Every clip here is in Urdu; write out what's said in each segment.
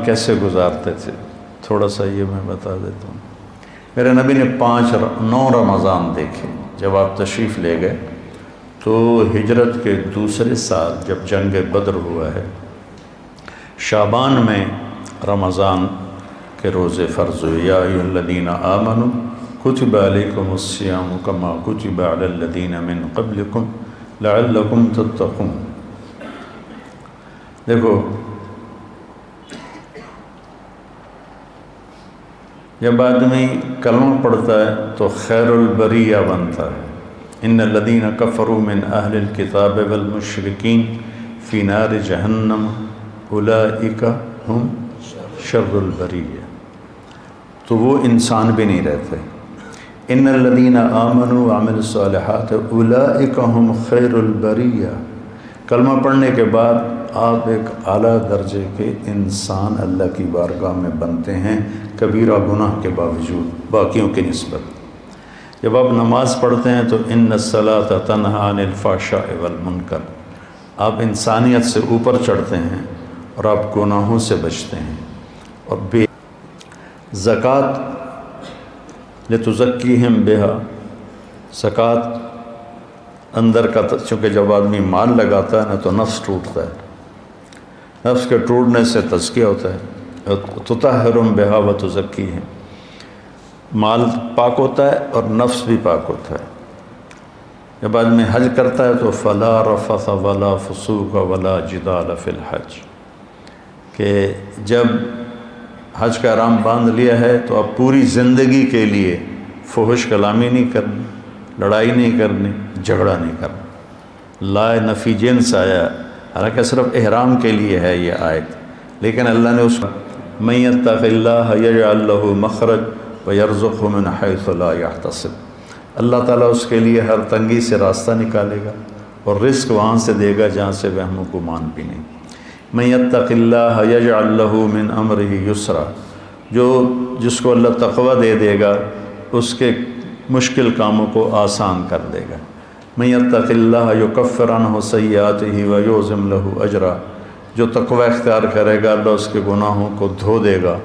کیسے گزارتے تھے تھوڑا سا یہ میں بتا دیتا ہوں۔ میرے نبی نے 9 رمضان دیکھے۔ جب آپ تشریف لے گئے تو ہجرت کے دوسرے سال جب جنگ بدر ہوا ہے، شعبان میں رمضان کے روزے فرض ہوئے۔ یا ایھا الذین آمنوا کتب علیکم الصیام کما کتب علی الذین من قبلکم لعلکم تتقون۔ دیکھو، جب آدمی کلمہ پڑھتا ہے تو خیر البریہ بنتا ہے۔ ان الذین کفروا من اہل الکتاب والمشرکین فی نار جہنم اولئک ہم شر البریہ، تو وہ انسان بھی نہیں رہتے۔ ان الذین آمنوا وعملوا الصالحات اولئک ہم خیر البریہ، کلمہ پڑھنے کے بعد آپ ایک اعلیٰ درجے کے انسان اللہ کی بارگاہ میں بنتے ہیں، کبیرہ گناہ کے باوجود باقیوں کی نسبت۔ جب آپ نماز پڑھتے ہیں تو ان الصلاۃ تنہی عن الفحشاء والمنکر، آپ انسانیت سے اوپر چڑھتے ہیں اور آپ گناہوں سے بچتے ہیں۔ اور بے زکوٰۃ لتزکیہم بہا، زکوٰۃ اندر کا، چونکہ جب آدمی مال لگاتا ہے نا تو نفس ٹوٹتا ہے، نفس کے ٹوٹنے سے تزکیہ ہوتا ہے۔ تطہرہم بہا وتزکیہم، مال پاک ہوتا ہے اور نفس بھی پاک ہوتا ہے۔ جب آدمی حج کرتا ہے تو فلا رفث ولا فسوق ولا جدال فی الحج، کہ جب حج کا احرام باندھ لیا ہے تو اب پوری زندگی کے لیے فحش کلامی نہیں کرنی، لڑائی نہیں کرنی، جھگڑا نہیں کرنا۔ لا نفی جنس آیا، حالانکہ صرف احرام کے لیے ہے یہ آیت، لیکن اللہ نے اس من یتق اللہ یجعل له مخرج ویرزقہ من حیث لا یحتسب، اللہ تعالیٰ اس کے لیے ہر تنگی سے راستہ نکالے گا اور رزق وہاں سے دے گا جہاں سے وہم و گمان بھی نہیں۔ من یتق اللہ یجعل له من امرہ یسرا، جس کو اللہ تقوی دے گا اس کے مشکل کاموں کو آسان کر دے گا۔ من یتق اللہ یکفر عنہ سیئاتہ ویعظم لہ اجرا، جو تقوی اختیار کرے گا اللہ اس کے گناہوں کو دھو دے گا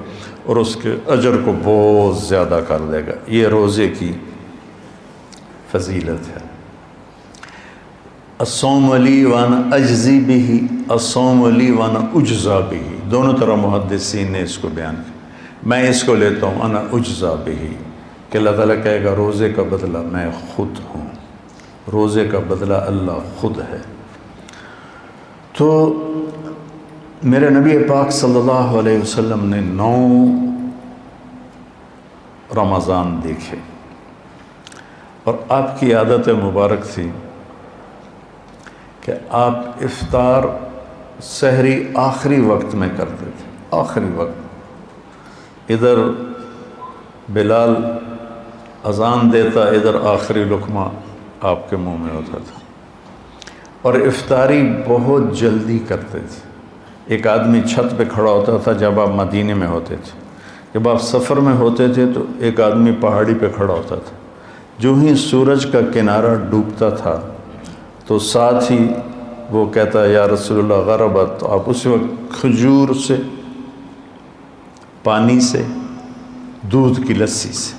اور اس کے اجر کو بہت زیادہ کر دے گا۔ یہ روزے کی فضیلت ہے۔ الصوم لی وانا اجزی بہ، الصوم لی وانا اجزا بہ، دونوں طرح محدثین نے اس کو بیان کیا۔ میں اس کو لیتا ہوں انا اجزا بہ، کہ اللہ تعالیٰ کہے گا روزے کا بدلہ میں خود ہوں، روزے کا بدلہ اللہ خود ہے۔ تو میرے نبی پاک صلی اللہ علیہ وسلم نے 9 رمضان دیکھے، اور آپ کی عادت مبارک تھی کہ آپ افطار سحری آخری وقت میں کرتے تھے، آخری وقت، ادھر بلال اذان دیتا، ادھر آخری لقمہ آپ کے منہ میں ہوتا تھا، اور افطاری بہت جلدی کرتے تھے۔ ایک آدمی چھت پہ کھڑا ہوتا تھا جب آپ مدینے میں ہوتے تھے، جب آپ سفر میں ہوتے تھے تو ایک آدمی پہاڑی پہ کھڑا ہوتا تھا، جو ہی سورج کا کنارہ ڈوبتا تھا تو ساتھ ہی وہ کہتا ہے یا رسول اللہ غربت، تو آپ اس وقت کھجور سے، پانی سے، دودھ کی لسی سے،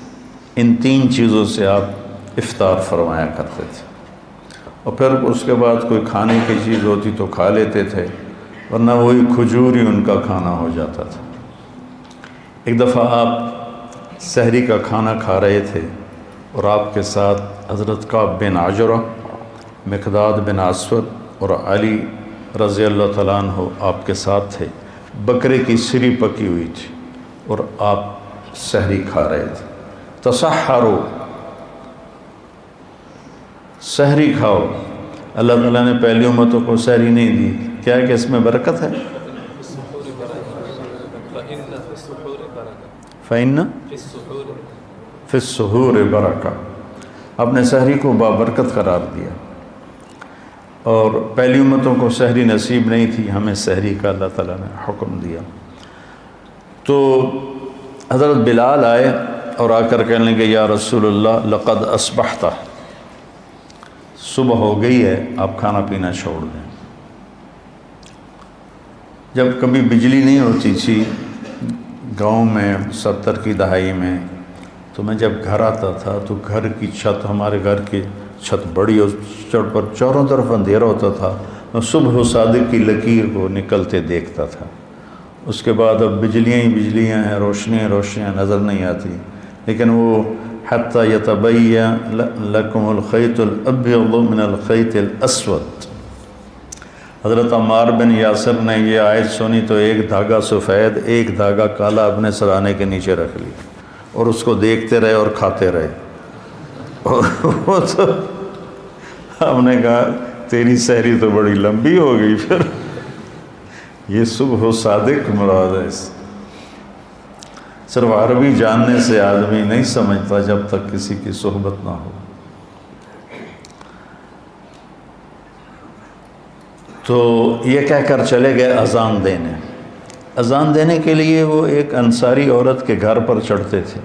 ان 3 چیزوں سے آپ افطار فرمایا کرتے تھے، اور پھر اس کے بعد کوئی کھانے کی چیز ہوتی تو کھا لیتے تھے، ورنہ وہی کھجور ہی ان کا کھانا ہو جاتا تھا۔ ایک دفعہ آپ سحری کا کھانا کھا رہے تھے اور آپ کے ساتھ حضرت کعب بن عجرہ، مقداد بن اسود اور علی رضی اللہ تعالیٰ عنہ آپ کے ساتھ تھے۔ بکرے کی سری پکی ہوئی تھی اور آپ سحری کھا رہے تھے۔ تسحروا، سحری کھاؤ۔ اللہ تعالیٰ نے پہلی امتوں کو سحری نہیں دی، کیا ہے کہ اس میں برکت ہے؟ فَإِنَّ فِي السُّحُورِ بَرَكَةٌ، آپ نے سحری کو بابرکت قرار دیا، اور پہلی امتوں کو سحری نصیب نہیں تھی، ہمیں سحری کا اللہ تعالیٰ نے حکم دیا۔ تو حضرت بلال آئے اور آ کر کہنے لگے یا رسول اللہ لقد اصبحت، صبح ہو گئی ہے، آپ کھانا پینا چھوڑ دیں۔ جب کبھی بجلی نہیں ہوتی تھی گاؤں میں 70 کی دہائی میں، تو میں جب گھر آتا تھا تو گھر کی چھت، ہمارے گھر کی چھت بڑی، اس چھت پر چاروں طرف اندھیرا ہوتا تھا، میں صبح و صادق کی لکیر کو نکلتے دیکھتا تھا۔ اس کے بعد اب بجلیاں ہی بجلیاں ہیں، روشنیاں روشنیاں نظر نہیں آتی، لیکن وہ حتی یتبین لکم الخیط الابیض من الخیط الاسود، حضرت عمار بن یاسر نے یہ آیت سنی تو ایک دھاگا سفید ایک دھاگا کالا اپنے سرانے کے نیچے رکھ لی اور اس کو دیکھتے رہے اور کھاتے رہے۔ وہ تو ہم نے کہا تیری سحری تو بڑی لمبی ہو گئی، پھر یہ صبح و صادق مراد ہے۔ صرف عربی جاننے سے آدمی نہیں سمجھتا جب تک کسی کی صحبت نہ ہو۔ تو یہ کہہ کر چلے گئے اذان دینے۔ اذان دینے کے لیے وہ ایک انصاری عورت کے گھر پر چڑھتے تھے،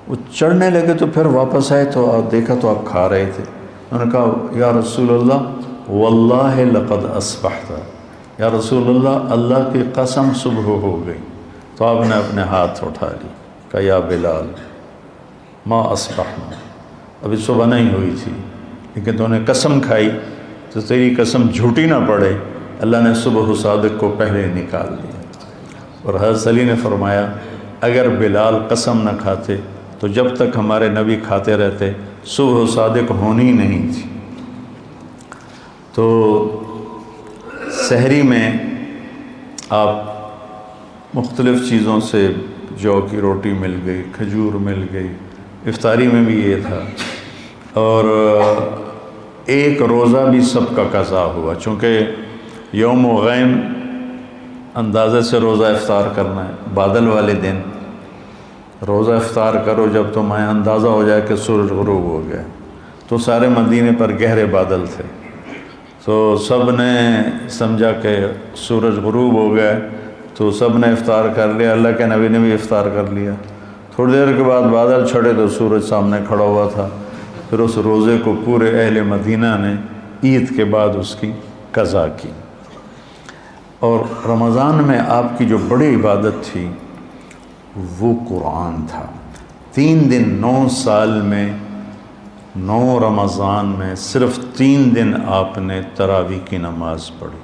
وہ چڑھنے لگے تو پھر واپس آئے تو دیکھا تو آپ کھا رہے تھے۔ انہوں نے کہا یا رسول اللہ واللہ لقد اصبحت، یا رسول اللہ اللہ کی قسم صبح ہو گئی۔ تو آپ نے اپنے ہاتھ اٹھا لی، کہا یا بلال ما اصبحنا، ابھی صبح نہیں ہوئی تھی لیکن تو نے قسم کھائی تو تیری قسم جھوٹی نہ پڑے، اللہ نے صبح و صادق کو پہلے نکال دیا۔ اور حضرت علی نے فرمایا اگر بلال قسم نہ کھاتے تو جب تک ہمارے نبی کھاتے رہتے صبح و صادق ہونی نہیں تھی۔ تو سحری میں آپ مختلف چیزوں سے، جو کی روٹی مل گئی، کھجور مل گئی، افطاری میں بھی یہ تھا، اور ایک روزہ بھی سب کا قضا ہوا، چونکہ یوم غیم اندازے سے روزہ افطار کرنا ہے، بادل والے دن روزہ افطار کرو جب تمہیں اندازہ ہو جائے کہ سورج غروب ہو گیا۔ تو سارے مدینے پر گہرے بادل تھے، تو سب نے سمجھا کہ سورج غروب ہو گیا، تو سب نے افطار کر لیا، اللہ کے نبی نے بھی افطار کر لیا۔ تھوڑی دیر کے بعد بادل چھڑے تو سورج سامنے کھڑا ہوا تھا، پھر اس روزے کو پورے اہل مدینہ نے عید کے بعد اس کی قضا کی۔ اور رمضان میں آپ کی جو بڑی عبادت تھی وہ قرآن تھا۔ 3 دن 9 سال میں 9 رمضان میں صرف 3 دن آپ نے تراویح کی نماز پڑھی۔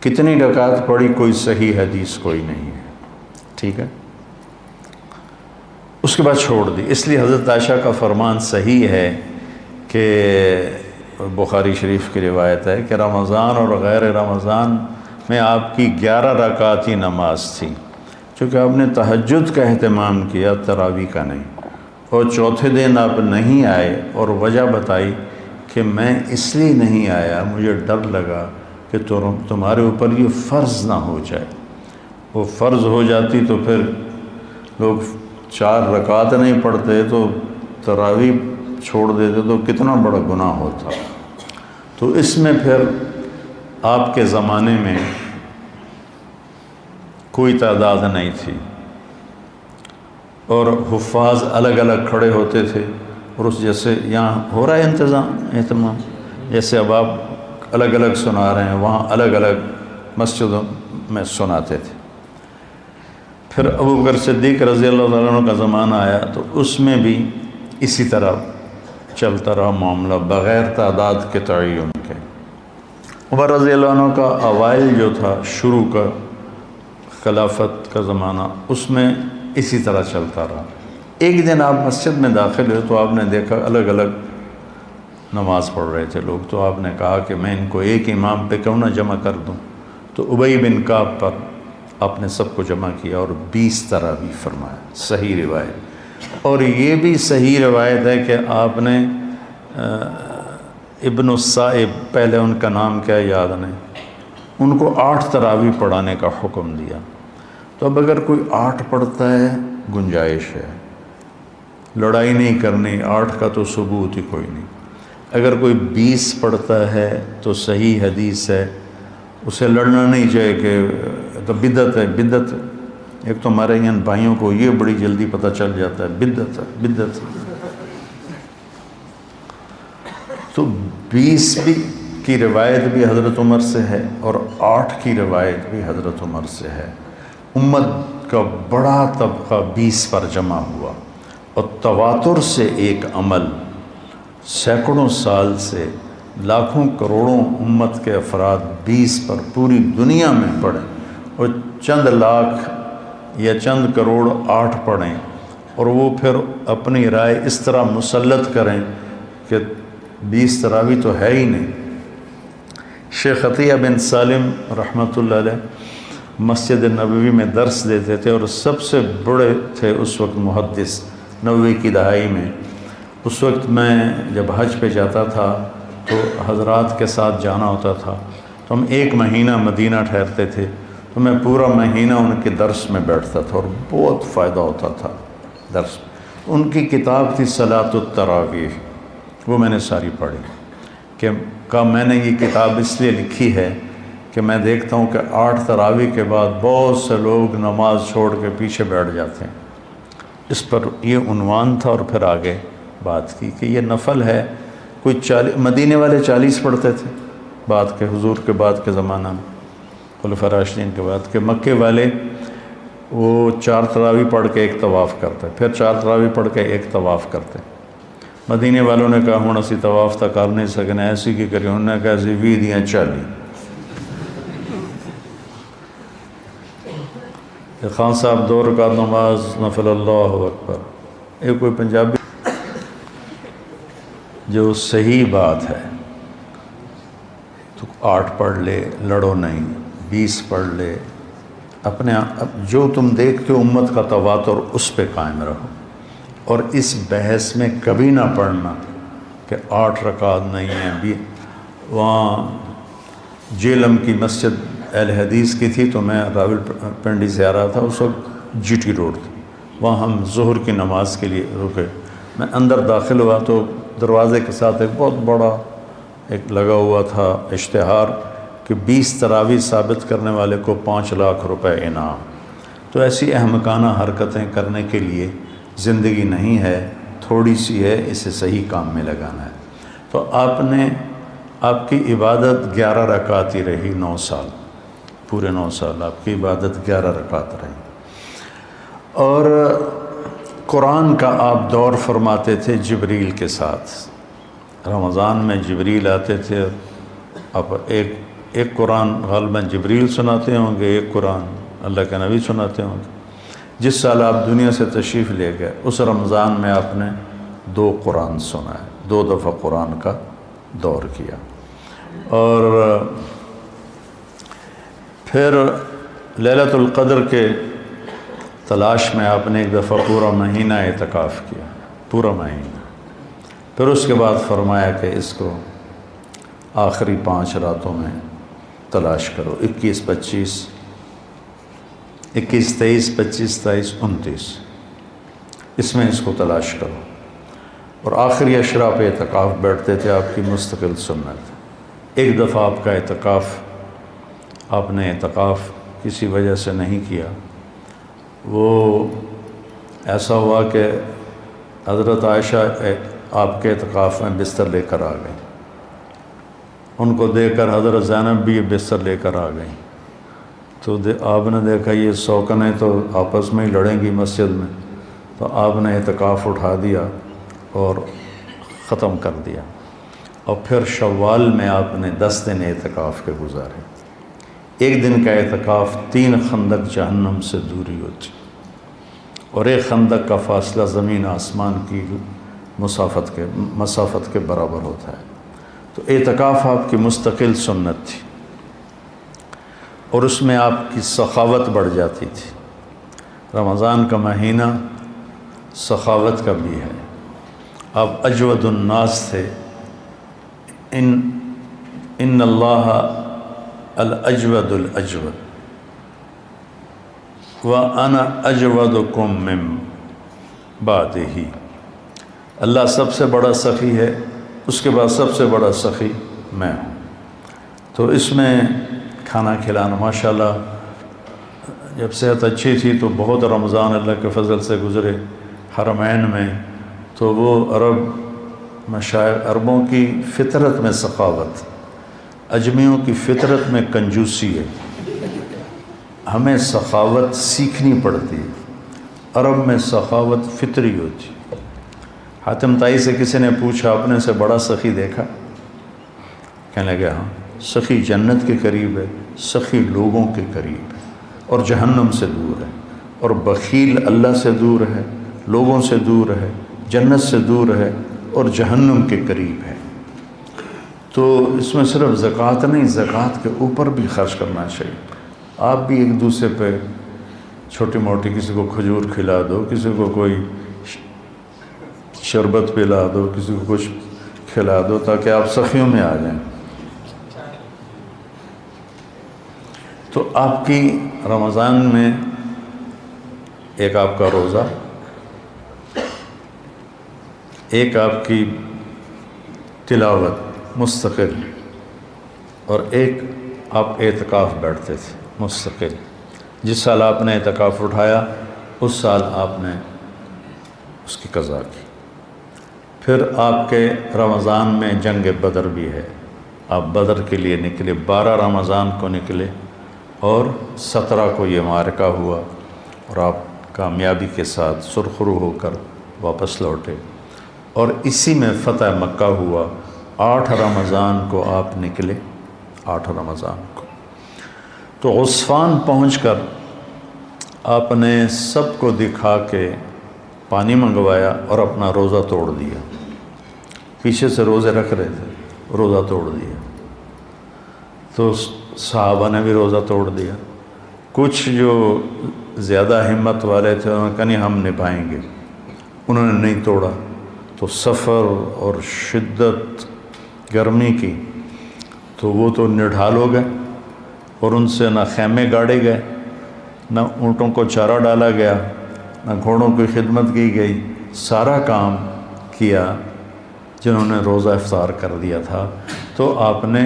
کتنی رکعت پڑھی کوئی صحیح حدیث کوئی نہیں ہے، ٹھیک ہے۔ اس کے بعد چھوڑ دی، اس لیے حضرت عائشہ کا فرمان صحیح ہے کہ بخاری شریف کی روایت ہے کہ رمضان اور غیر رمضان میں آپ کی 11 رکعت ہی نماز تھی، چونکہ آپ نے تہجد کا اہتمام کیا، تراویح کا نہیں۔ اور چوتھے دن آپ نہیں آئے اور وجہ بتائی کہ میں اس لیے نہیں آیا، مجھے ڈر لگا کہ تمہارے اوپر یہ فرض نہ ہو جائے، وہ فرض ہو جاتی تو پھر لوگ 4 رکعت نہیں پڑھتے تو تراویح چھوڑ دیتے تو کتنا بڑا گناہ ہوتا۔ تو اس میں پھر آپ کے زمانے میں کوئی تعداد نہیں تھی، اور حفاظ الگ الگ کھڑے ہوتے تھے، اور اس جیسے یہاں ہو رہا ہے اہتمام، جیسے اب آپ الگ الگ سنا رہے ہیں، وہاں الگ الگ مسجدوں میں سناتے تھے۔ پھر ابوبکر صدیق رضی اللہ تعالیٰ عنہ کا زمانہ آیا تو اس میں بھی اسی طرح چلتا رہا معاملہ بغیر تعداد کے تعین کے۔ عمر رضی اللہ عنہ کا اوائل جو تھا، شروع کا خلافت کا زمانہ، اس میں اسی طرح چلتا رہا۔ ایک دن آپ مسجد میں داخل ہوئے تو آپ نے دیکھا الگ الگ نماز پڑھ رہے تھے لوگ، تو آپ نے کہا کہ میں ان کو ایک امام پہ کیوں نہ جمع کر دوں، تو ابی بن کعب پر آپ نے سب کو جمع کیا اور 20 تراویح فرمایا، صحیح روایت۔ اور یہ بھی صحیح روایت ہے کہ آپ نے ابن السائب، پہلے ان کا نام کیا یاد نہیں، ان کو 8 تراویح پڑھانے کا حکم دیا۔ تو اب اگر کوئی 8 پڑھتا ہے گنجائش ہے، لڑائی نہیں کرنی، 8 کا تو ثبوت ہی کوئی نہیں۔ اگر کوئی 20 پڑھتا ہے تو صحیح حدیث ہے، اسے لڑنا نہیں چاہیے کہ تو بدعت ہے، بدعت۔ ایک تو ہمارے یہاں بھائیوں کو یہ بڑی جلدی پتہ چل جاتا ہے بدعت ہے، بدعت۔ تو 20 بھی کی روایت بھی حضرت عمر سے ہے اور 8 کی روایت بھی حضرت عمر سے ہے۔ امت کا بڑا طبقہ 20 پر جمع ہوا، اور تواتر سے ایک عمل سینکڑوں سال سے لاکھوں کروڑوں امت کے افراد 20 پر پوری دنیا میں پڑھیں، اور چند لاکھ یا چند کروڑ 8 پڑھیں، اور وہ پھر اپنی رائے اس طرح مسلط کریں کہ 20 تراویح تو ہے ہی نہیں۔ شیخ عطیہ بن سالم رحمۃ اللہ علیہ مسجد نبوی میں درس دیتے تھے، اور سب سے بڑے تھے اس وقت محدث 90 کی دہائی میں۔ اس وقت میں جب حج پہ جاتا تھا تو حضرات کے ساتھ جانا ہوتا تھا، تو ہم 1 مہینہ مدینہ ٹھہرتے تھے، تو میں پورا مہینہ ان کے درس میں بیٹھتا تھا، اور بہت فائدہ ہوتا تھا درس میں۔ ان کی کتاب تھی صلاۃ التراویح، وہ میں نے ساری پڑھی کہ میں نے یہ کتاب اس لیے لکھی ہے کہ میں دیکھتا ہوں کہ 8 تراویح کے بعد بہت سے لوگ نماز چھوڑ کے پیچھے بیٹھ جاتے ہیں۔ اس پر یہ عنوان تھا، اور پھر آگے بات کی کہ یہ نفل ہے۔ کوئی مدینے والے 40 پڑھتے تھے بعد کے، حضور کے بعد کے زمانہ میں، خلفاء راشدین کے بعد کہ مکے والے وہ 4 تراویح پڑھ کے 1 طواف کرتے، پھر 4 تراویح پڑھ کے 1 طواف کرتے۔ مدینے والوں نے کہا ہوں اسی طواف تک کر نہیں سکنے، ایسی کی کری، انہوں نے کہا اسی 20 دیاں 40۔ خان صاحب 2 رکعت نماز نفل، اللہ اکبر۔ یہ کوئی پنجابی جو صحیح بات ہے تو 8 پڑھ لے، لڑو نہیں، 20 پڑھ لے، اپنے جو تم دیکھتے ہو امت کا تواتر اس پہ قائم رہو، اور اس بحث میں کبھی نہ پڑھنا کہ 8 رکعت نہیں ہیں۔ وہاں جیلم کی مسجد اہل حدیث کی تھی، تو میں راول پنڈی سے آ رہا تھا، اس وقت جی ٹی روڈ تھی، وہاں ہم ظہر کی نماز کے لیے رکے۔ میں اندر داخل ہوا تو دروازے کے ساتھ ایک بہت بڑا ایک لگا ہوا تھا اشتہار کہ 20 تراویح ثابت کرنے والے کو 5 لاکھ روپے انعام۔ تو ایسی احمقانہ حرکتیں کرنے کے لیے زندگی نہیں ہے، تھوڑی سی ہے، اسے صحیح کام میں لگانا ہے۔ تو آپ کی عبادت 11 رکعت ہی رہی 9 سال، پورے 9 سال آپ کی عبادت 11 رکعت رہی۔ اور قرآن کا آپ دور فرماتے تھے جبریل کے ساتھ۔ رمضان میں جبریل آتے تھے، آپ ایک قرآن غالباً جبریل سناتے ہوں گے، ایک قرآن اللہ کے نبی سناتے ہوں گے۔ جس سال آپ دنیا سے تشریف لے گئے اس رمضان میں آپ نے 2 قرآن سنائے، 2 دفعہ قرآن کا دور کیا۔ اور پھر لیلۃ القدر کے تلاش میں آپ نے ایک دفعہ پورا مہینہ اعتکاف کیا، پورا مہینہ۔ پھر اس کے بعد فرمایا کہ اس کو آخری 5 راتوں میں تلاش کرو، 21، 25، 21، 23، 25، 27، 29، اس میں اس کو تلاش کرو۔ اور آخری اشرا پہ اعتکاف بیٹھتے تھے، آپ کی مستقل سنت۔ ایک دفعہ آپ کا آپ نے اعتکاف کسی وجہ سے نہیں کیا، وہ ایسا ہوا کہ حضرت عائشہ آپ کے اعتکاف میں بستر لے کر آ گئیں، ان کو دیکھ کر حضرت زینب بھی یہ بستر لے کر آ گئیں۔ تو آپ نے دیکھا یہ سوکنیں تو آپس میں ہی لڑیں گی مسجد میں، تو آپ نے اعتکاف اٹھا دیا اور ختم کر دیا۔ اور پھر شوال میں آپ نے 10 دن اعتکاف کے گزارے۔ ایک دن کا اعتکاف 3 خندق جہنم سے دوری ہوتی، اور ایک خندق کا فاصلہ زمین آسمان کی مسافت کے برابر ہوتا ہے۔ تو اعتکاف آپ کی مستقل سنت تھی، اور اس میں آپ کی سخاوت بڑھ جاتی تھی۔ رمضان کا مہینہ سخاوت کا بھی ہے، آپ اجود الناس تھے۔ ان اللہ الاجود الاجود وانا اجودکم من بعدہ، اللہ سب سے بڑا سخی ہے، اس کے بعد سب سے بڑا سخی میں ہوں۔ تو اس میں کھانا کھلانا ماشاءاللہ، جب صحت اچھی تھی تو بہت رمضان اللہ کے فضل سے گزرے حرمین میں، تو وہ عربوں کی فطرت میں سخاوت، اجمیوں کی فطرت میں کنجوسی ہے۔ ہمیں سخاوت سیکھنی پڑتی ہے۔ عرب میں سخاوت فطری ہوتی۔ حاتم طائی سے کسی نے پوچھا اپنے سے بڑا سخی دیکھا؟ کہنے لگے ہاں، سخی جنت کے قریب ہے، سخی لوگوں کے قریب ہے اور جہنم سے دور ہے، اور بخیل اللہ سے دور ہے، لوگوں سے دور ہے، جنت سے دور ہے اور جہنم کے قریب ہے۔ تو اس میں صرف زکوٰۃ نہیں، زکوٰۃ کے اوپر بھی خرچ کرنا چاہیے۔ آپ بھی ایک دوسرے پہ چھوٹی موٹی، کسی کو کھجور کھلا دو، کسی کو کوئی شربت پلا دو، کسی کو کچھ کھلا دو، تاکہ آپ سخیوں میں آ جائیں۔ تو آپ کی رمضان میں ایک آپ کا روزہ، ایک آپ کی تلاوت مستقل، اور ایک آپ اعتکاف بیٹھتے تھے مستقل۔ جس سال آپ نے اعتکاف اٹھایا اس سال آپ نے اس کی قضا کی۔ پھر آپ کے رمضان میں جنگ بدر بھی ہے، آپ بدر کے لیے نکلے، 12 رمضان کو نکلے اور 17 کو یہ معرکہ ہوا اور آپ کامیابی کے ساتھ سرخرو ہو کر واپس لوٹے، اور اسی میں فتح مکہ ہوا۔ 8 رمضان کو آپ نکلے، 8 رمضان کو۔ تو غصفان پہنچ کر آپ نے سب کو دکھا کے پانی منگوایا اور اپنا روزہ توڑ دیا۔ پیچھے سے روزے رکھ رہے تھے، روزہ توڑ دیا۔ تو صحابہ نے بھی روزہ توڑ دیا۔ کچھ جو زیادہ ہمت والے تھے انہوں نے کہا نہیں ہم نبھائیں گے، انہوں نے نہیں توڑا۔ تو سفر اور شدت گرمی کی، تو وہ تو نڈھال ہو گئے، اور ان سے نہ خیمے گاڑے گئے، نہ اونٹوں کو چارہ ڈالا گیا، نہ گھوڑوں کی خدمت کی گئی۔ سارا کام کیا جنہوں نے روزہ افطار کر دیا تھا۔ تو آپ نے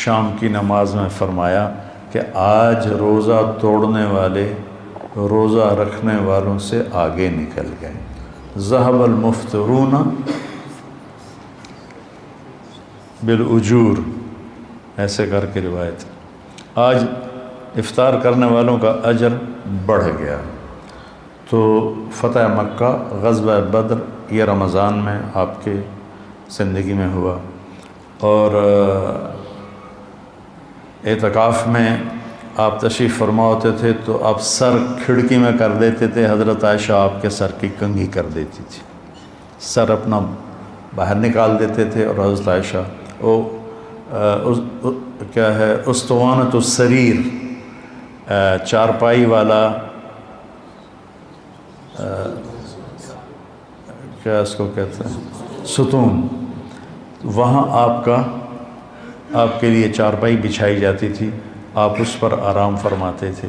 شام کی نماز میں فرمایا کہ آج روزہ توڑنے والے روزہ رکھنے والوں سے آگے نکل گئے۔ ذہب المفطرون بالاجور، ایسے کر کے روایت، آج افطار کرنے والوں کا اجر بڑھ گیا۔ تو فتح مکہ، غزوہ بدر، یہ رمضان میں آپ کے زندگی میں ہوا۔ اور اعتکاف میں آپ تشریف فرما ہوتے تھے تو آپ سر کھڑکی میں کر دیتے تھے، حضرت عائشہ آپ کے سر کی کنگھی کر دیتی تھی، سر اپنا باہر نکال دیتے تھے، اور حضرت عائشہ کیا ہے اسطوانۃ السریر، چارپائی والا، کیا اس کو کہتے ہیں، ستون، وہاں آپ کے لیے چارپائی بچھائی جاتی تھی، آپ اس پر آرام فرماتے تھے،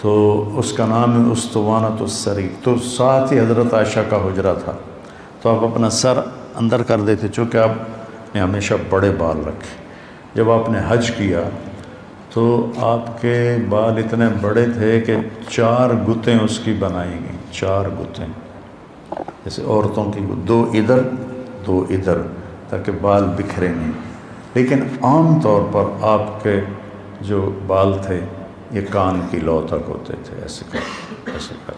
تو اس کا نام ہے اسطوانۃ السریر۔ تو ساتھ ہی حضرت عائشہ کا حجرہ تھا، تو آپ اپنا سر اندر کر دیتے، چونکہ آپ نے ہمیشہ بڑے بال رکھے۔ جب آپ نے حج کیا تو آپ کے بال اتنے بڑے تھے کہ 4 گتیں اس کی بنائی گئیں، 4 گتیں، جیسے عورتوں کی 2 ادھر 2 ادھر، تاکہ بال بکھرے نہیں۔ لیکن عام طور پر آپ کے جو بال تھے یہ کان کی لو تک ہوتے تھے، ایسے کر۔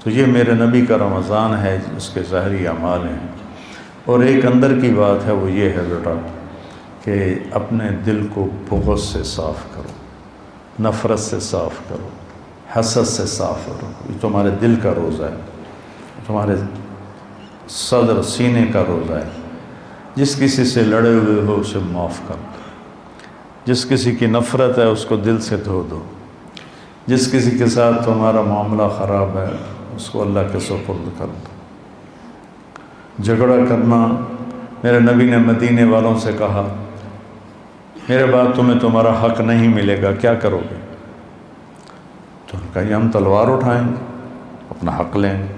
تو یہ میرے نبی کا رمضان ہے، اس کے ظاہری اعمال ہیں۔ اور ایک اندر کی بات ہے، وہ یہ ہے بیٹا کہ اپنے دل کو بغض سے صاف کرو، نفرت سے صاف کرو، حسد سے صاف کرو۔ یہ تمہارے دل کا روزہ ہے، تمہارے صدر سینے کا روزہ ہے۔ جس کسی سے لڑے ہوئے ہو اسے معاف کر دو، جس کسی کی نفرت ہے اس کو دل سے دھو دو، جس کسی کے ساتھ تمہارا معاملہ خراب ہے اس کو اللہ کے سپرد کر دو۔ جھگڑا کرنا، میرے نبی نے مدینے والوں سے کہا میرے بعد تمہیں تمہارا حق نہیں ملے گا، کیا کرو گے؟ تو انہوں نے کہا یہ ہم تلوار اٹھائیں گے، اپنا حق لیں گے۔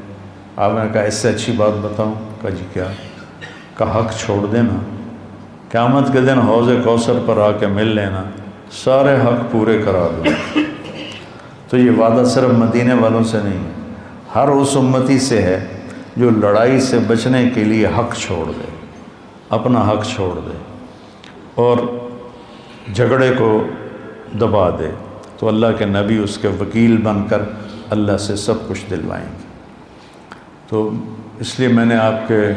آپ نے کہا اس سے اچھی بات بتاؤں؟ کہا جی کیا؟ کہا حق چھوڑ دینا، قیامت کے دن حوض کوثر پر آ کے مل لینا، سارے حق پورے کرا دو۔ تو یہ وعدہ صرف مدینے والوں سے نہیں ہے، ہر اس امتی سے ہے جو لڑائی سے بچنے کے لیے حق چھوڑ دے، اپنا حق چھوڑ دے اور جھگڑے کو دبا دے، تو اللہ کے نبی اس کے وکیل بن کر اللہ سے سب کچھ دلوائیں گے۔ تو اس لیے میں نے آپ کے